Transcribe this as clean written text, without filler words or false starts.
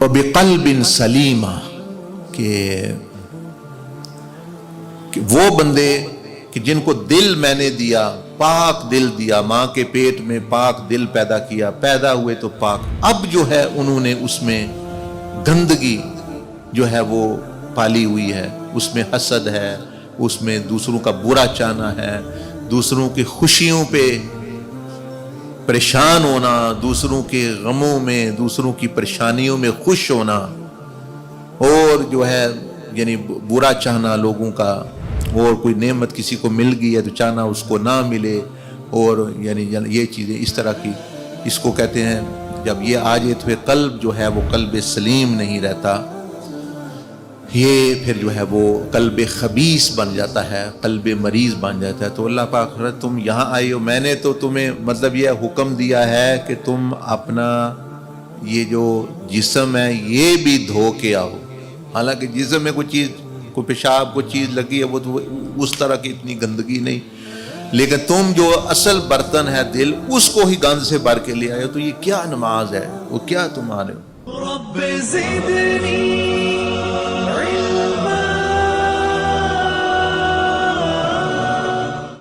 وبقلب سلیما، کہ وہ بندے کہ جن کو دل میں نے دیا، پاک دل دیا، ماں کے پیٹ میں پاک دل پیدا کیا، پیدا ہوئے تو پاک، اب جو ہے انہوں نے اس میں گندگی جو ہے وہ پالی ہوئی ہے، اس میں حسد ہے، اس میں دوسروں کا برا چاہنا ہے، دوسروں کی خوشیوں پہ پریشان ہونا، دوسروں کے غموں میں، دوسروں کی پریشانیوں میں خوش ہونا، اور جو ہے یعنی برا چاہنا لوگوں کا، اور کوئی نعمت کسی کو مل گئی ہے تو چاہنا اس کو نہ ملے، اور یعنی یہ چیزیں اس طرح کی، اس کو کہتے ہیں جب یہ آ جائے تو پھر قلب جو ہے وہ قلب سلیم نہیں رہتا، یہ پھر جو ہے وہ قلب خبیث بن جاتا ہے، قلب مریض بن جاتا ہے۔ تو اللہ پاک تم یہاں آئے ہو، میں نے تو تمہیں مطلب یہ حکم دیا ہے کہ تم اپنا یہ جو جسم ہے یہ بھی دھو کے آؤ، حالانکہ جسم میں کوئی چیز، کوئی پیشاب کوئی چیز لگی ہے وہ تو اس طرح کی اتنی گندگی نہیں، لیکن تم جو اصل برتن ہے دل، اس کو ہی گند سے بھر کے لے آئے ہو، تو یہ کیا نماز ہے، وہ کیا تم آ رہے ہو؟ رب زدنی